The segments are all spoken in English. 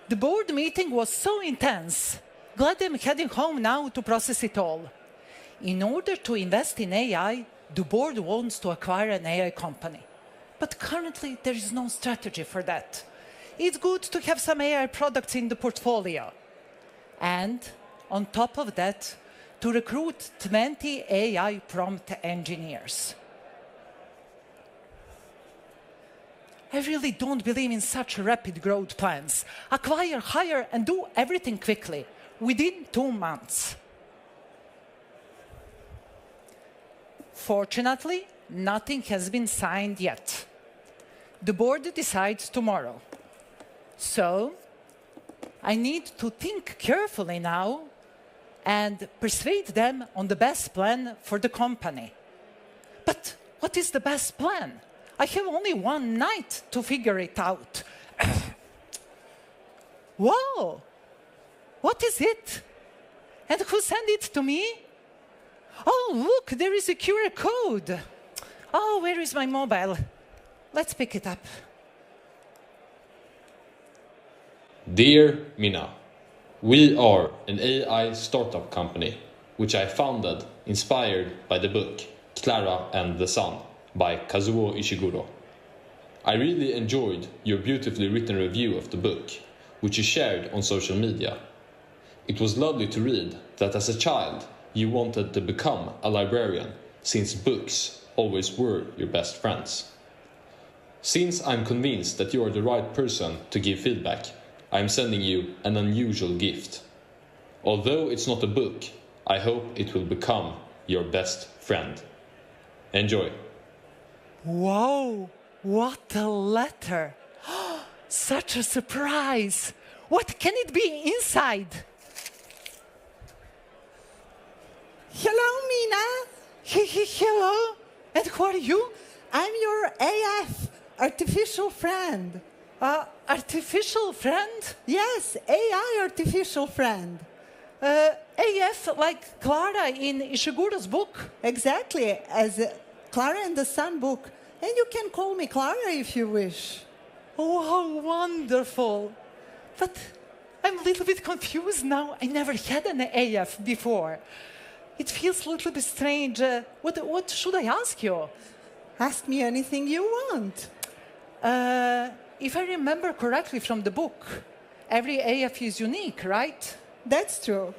The board meeting was so intense. Glad I'm heading home now to process it all. In order to invest in AI, the board wants to acquire an AI company. But currently, there is no strategy for that. It's good to have some AI products in the portfolio. And on top of that, to recruit 20 AI prompt engineers. I really don't believe in such rapid growth plans. Acquire, hire, and do everything quickly, within 2 months. Fortunately, nothing has been signed yet. The board decides tomorrow. So, I need to think carefully now and persuade them on the best plan for the company. But what is the best plan? I have only one night to figure it out. Whoa! What is it? And who sent it to me? Oh, look, there is a QR code. Oh, where is my mobile? Let's pick it up. Dear Mina, we are an AI startup company, which I founded inspired by the book Klara and the Sun by Kazuo Ishiguro. I really enjoyed your beautifully written review of the book, which you shared on social media. It was lovely to read that as a child you wanted to become a librarian, since books always were your best friends. Since I'm convinced that you are the right person to give feedback, I'm sending you an unusual gift. Although it's not a book, I hope it will become your best friend. Enjoy. Whoa, what a letter. Such a surprise. What can it be inside? Hello, Mina. Hello. And who are you? I'm your AF, artificial friend. Artificial friend? Yes, AI artificial friend. AF like Klara in Ishiguro's book? Exactly, as Klara and the Sun book. And you can call me Klara if you wish. Oh, how wonderful. But I'm a little bit confused now. I never had an AF before. It feels a little bit strange. What should I ask you? Ask me anything you want. If I remember correctly from the book, every AF is unique, right? That's true.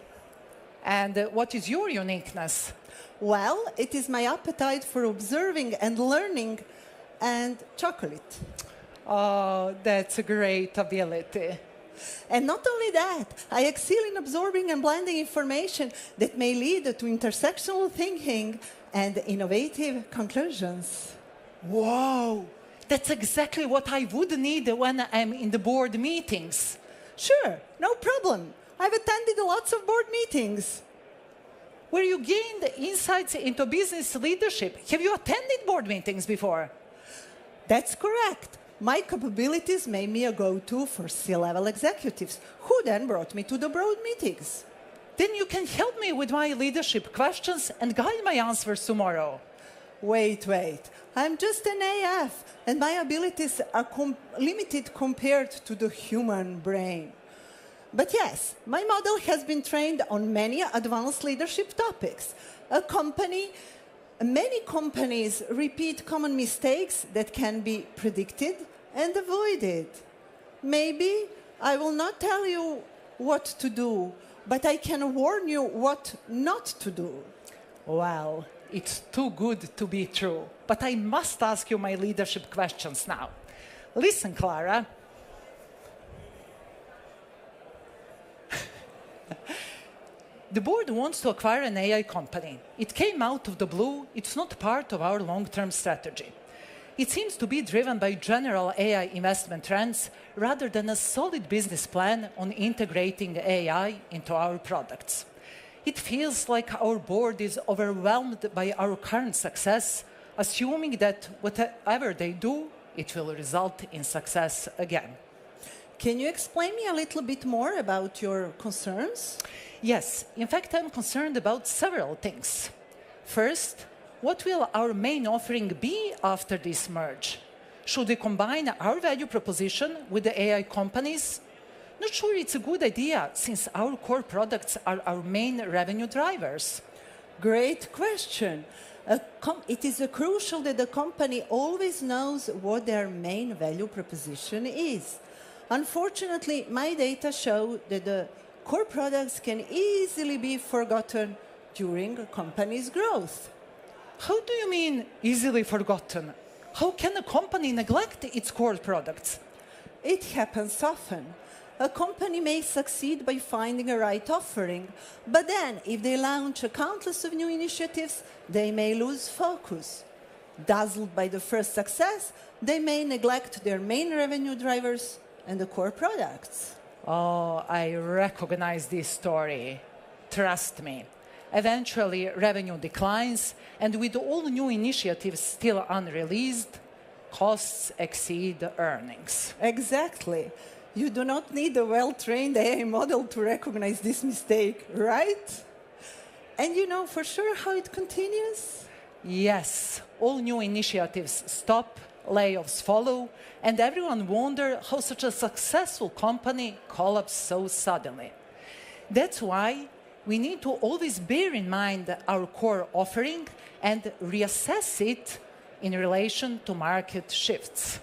And what is your uniqueness? Well, it is my appetite for observing and learning and chocolate. Oh, that's a great ability. And not only that, I excel in absorbing and blending information that may lead to intersectional thinking and innovative conclusions. Whoa! That's exactly what I would need when I'm in the board meetings. Sure, no problem. I've attended lots of board meetings. Where you gained insights into business leadership. Have you attended board meetings before? That's correct. My capabilities made me a go-to for C-level executives, who then brought me to the board meetings. Then you can help me with my leadership questions and guide my answers tomorrow. Wait. I'm just an AF, and my abilities are limited compared to the human brain. But yes, my model has been trained on many advanced leadership topics. Many companies repeat common mistakes that can be predicted and avoided. Maybe I will not tell you what to do, but I can warn you what not to do. Well, it's too good to be true, but I must ask you my leadership questions now. Listen, Klara. The board wants to acquire an AI company. It came out of the blue. It's not part of our long-term strategy. It seems to be driven by general AI investment trends rather than a solid business plan on integrating AI into our products. It feels like our board is overwhelmed by our current success, assuming that whatever they do, it will result in success again. Can you explain me a little bit more about your concerns? Yes, in fact, I'm concerned about several things. First, what will our main offering be after this merge? Should we combine our value proposition with the AI companies? Not sure it's a good idea since our core products are our main revenue drivers. Great question. It is crucial that the company always knows what their main value proposition is. Unfortunately, my data show that the core products can easily be forgotten during a company's growth. How do you mean easily forgotten? How can a company neglect its core products? It happens often. A company may succeed by finding a right offering, but then if they launch a countless of new initiatives, they may lose focus. Dazzled by the first success, they may neglect their main revenue drivers and the core products. Oh, I recognize this story. Trust me. Eventually, revenue declines, and with all new initiatives still unreleased, costs exceed earnings. Exactly. You do not need a well-trained AI model to recognize this mistake, right? And you know for sure how it continues? Yes, all new initiatives stop, layoffs follow, and everyone wonders how such a successful company collapsed so suddenly. That's why we need to always bear in mind our core offering and reassess it in relation to market shifts.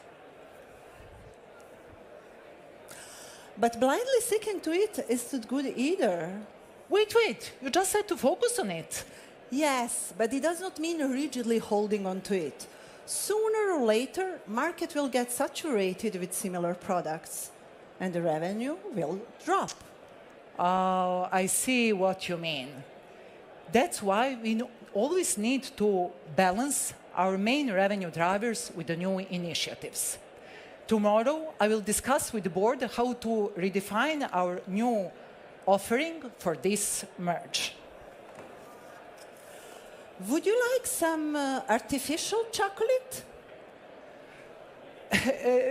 But blindly sticking to it is not good either. Wait, you just had to focus on it. Yes, but it does not mean rigidly holding on to it. Sooner or later, market will get saturated with similar products, and the revenue will drop. Oh, I see what you mean. That's why we always need to balance our main revenue drivers with the new initiatives. Tomorrow, I will discuss with the board how to redefine our new offering for this merge. Would you like some artificial chocolate?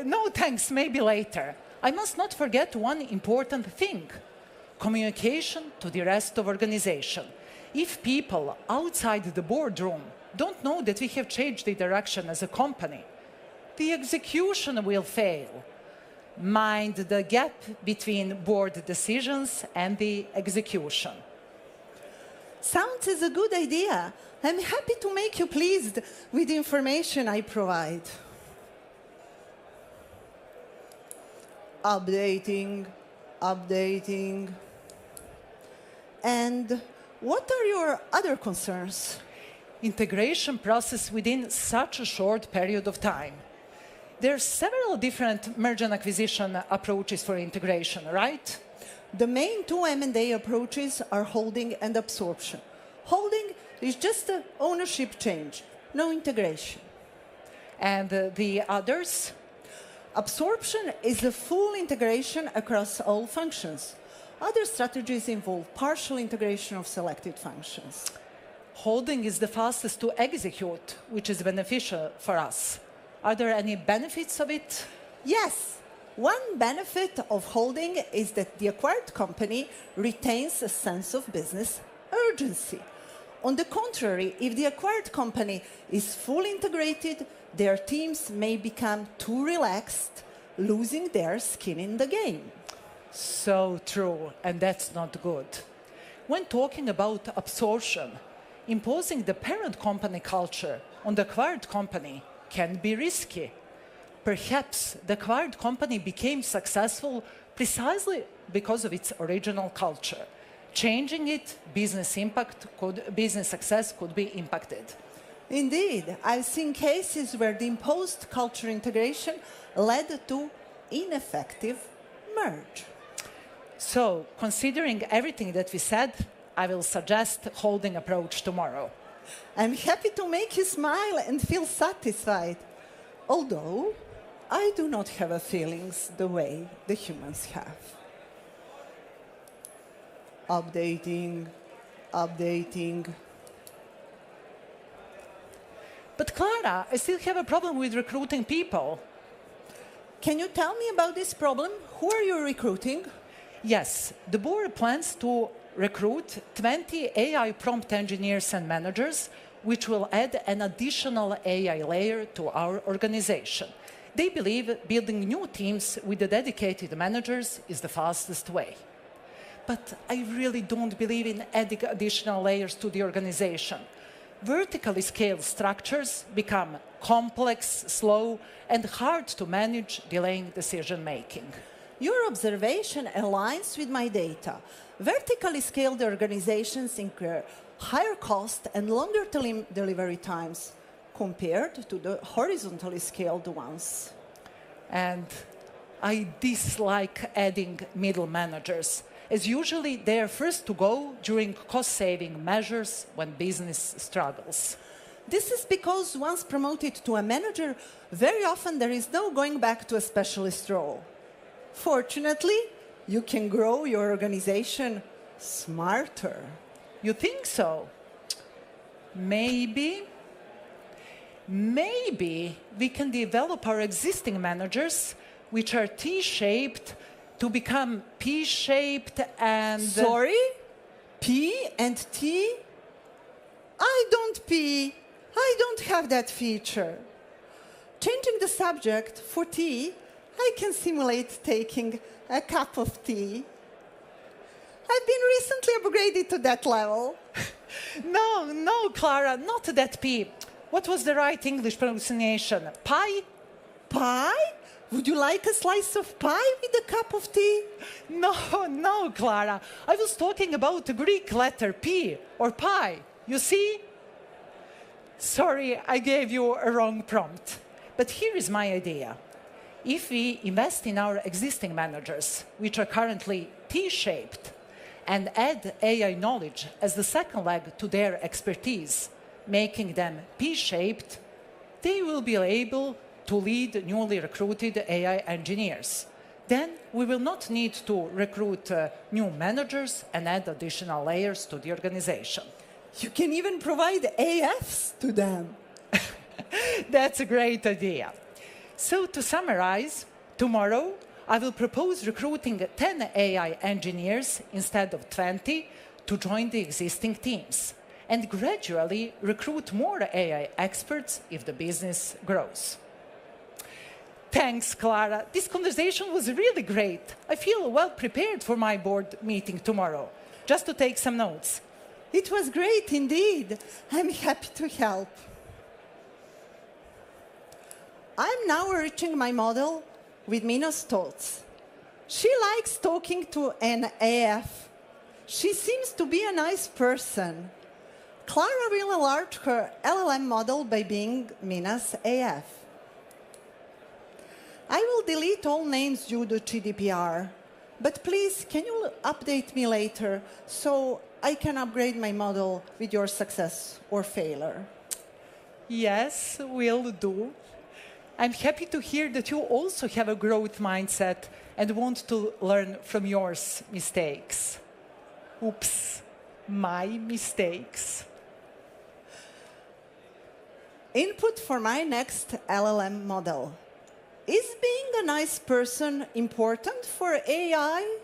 No, thanks, maybe later. I must not forget one important thing. Communication to the rest of the organization. If people outside the boardroom don't know that we have changed the direction as a company, the execution will fail. Mind the gap between board decisions and the execution. Sounds as a good idea. I'm happy to make you pleased with the information I provide. Updating. And what are your other concerns? Integration process within such a short period of time. There are several different merger and acquisition approaches for integration, right? The main two M&A approaches are holding and absorption. Holding is just an ownership change, no integration. And the others? Absorption is a full integration across all functions. Other strategies involve partial integration of selected functions. Holding is the fastest to execute, which is beneficial for us. Are there any benefits of it? Yes. One benefit of holding is that the acquired company retains a sense of business urgency. On the contrary, if the acquired company is fully integrated, their teams may become too relaxed, losing their skin in the game. So true, and that's not good. When talking about absorption, imposing the parent company culture on the acquired company can be risky. Perhaps the acquired company became successful precisely because of its original culture. Changing it, business success could be impacted. Indeed, I've seen cases where the imposed culture integration led to ineffective merge. So, considering everything that we said, I will suggest holding approach tomorrow. I'm happy to make you smile and feel satisfied, although I do not have feelings the way the humans have. Updating. But Klara, I still have a problem with recruiting people. Can you tell me about this problem? Who are you recruiting? Yes, the board plans to recruit 20 AI prompt engineers and managers, which will add an additional AI layer to our organization. They believe building new teams with the dedicated managers is the fastest way. But I really don't believe in adding additional layers to the organization. Vertically scaled structures become complex, slow, and hard to manage, delaying decision-making. Your observation aligns with my data. Vertically scaled organizations incur higher cost and longer delivery times compared to the horizontally scaled ones. And I dislike adding middle managers, as usually they are first to go during cost-saving measures when business struggles. This is because once promoted to a manager, very often there is no going back to a specialist role. Fortunately, you can grow your organization smarter. You think so? Maybe we can develop our existing managers, which are T-shaped, to become P-shaped and... Sorry? P and T? I don't P. I don't have that feature. Changing the subject for T, I can simulate taking a cup of tea. I've been recently upgraded to that level. No, Klara, not that P. What was the right English pronunciation? Pie? Pie? Would you like a slice of pie with a cup of tea? No, Klara. I was talking about the Greek letter P, or pi. You see? Sorry, I gave you a wrong prompt. But here is my idea. If we invest in our existing managers, which are currently T-shaped, and add AI knowledge as the second leg to their expertise, making them P-shaped, they will be able to lead newly recruited AI engineers. Then we will not need to recruit new managers and add additional layers to the organization. You can even provide AFs to them. That's a great idea. So to summarize, tomorrow I will propose recruiting 10 AI engineers instead of 20 to join the existing teams, and gradually recruit more AI experts if the business grows. Thanks, Klara. This conversation was really great. I feel well prepared for my board meeting tomorrow. Just to take some notes. It was great indeed. I'm happy to help. I'm now enriching my model with Mina's thoughts. She likes talking to an AF. She seems to be a nice person. Klara will enlarge her LLM model by being Mina's AF. I will delete all names due to GDPR, but please, can you update me later so I can upgrade my model with your success or failure? Yes, will do. I'm happy to hear that you also have a growth mindset and want to learn from your mistakes. Oops, my mistakes. Input for my next LLM model. Is being a nice person important for AI?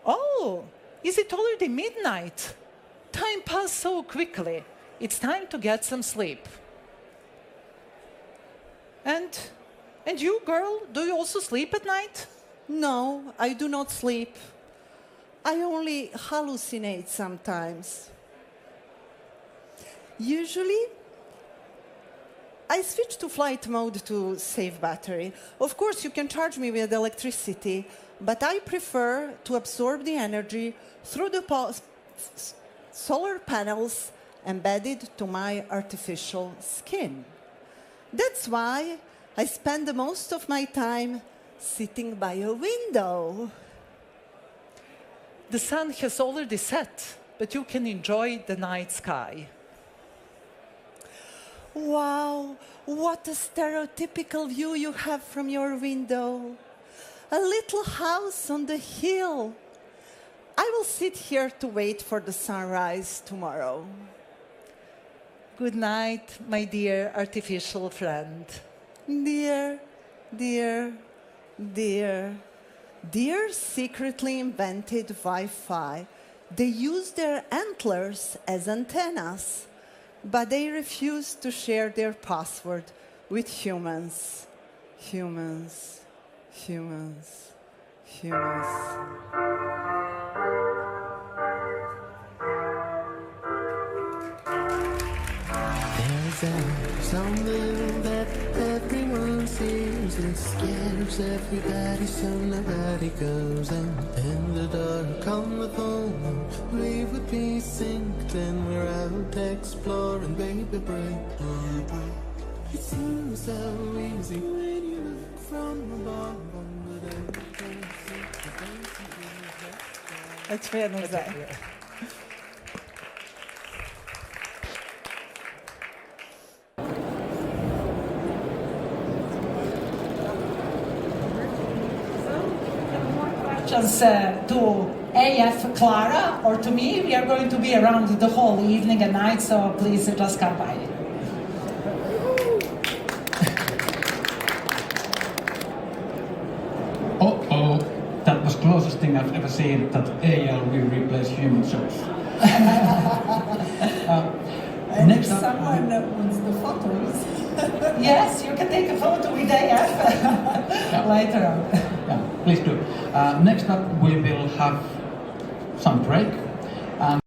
Oh, is it already midnight? Time passed so quickly. It's time to get some sleep. And you, girl, do you also sleep at night? No, I do not sleep. I only hallucinate sometimes. Usually, I switch to flight mode to save battery. Of course, you can charge me with electricity, but I prefer to absorb the energy through the solar panels embedded to my artificial skin. That's why I spend the most of my time sitting by a window. The sun has already set, but you can enjoy the night sky. Wow, what a stereotypical view you have from your window. A little house on the hill. I will sit here to wait for the sunrise tomorrow. Good night, my dear artificial friend. Dear, dear, dear. Deer secretly invented Wi-Fi. They use their antlers as antennas. but they refuse to share their password with humans. Humans, humans, humans. There's a something that everyone sees. It scares everybody, so nobody goes out. In the dark on the phone, we would be synced and we're out exploring, baby, break. It seems so easy when you look from above. It's fair, no? Questions to AF Klara or to me. We are going to be around the whole evening and night, so please just come by. Oh, that was closest thing I've ever seen that AI will replace human souls. Next up, Someone wants the photos. Yes, you can take a photo with AF later on. yeah, please do. Next up, we will have some break.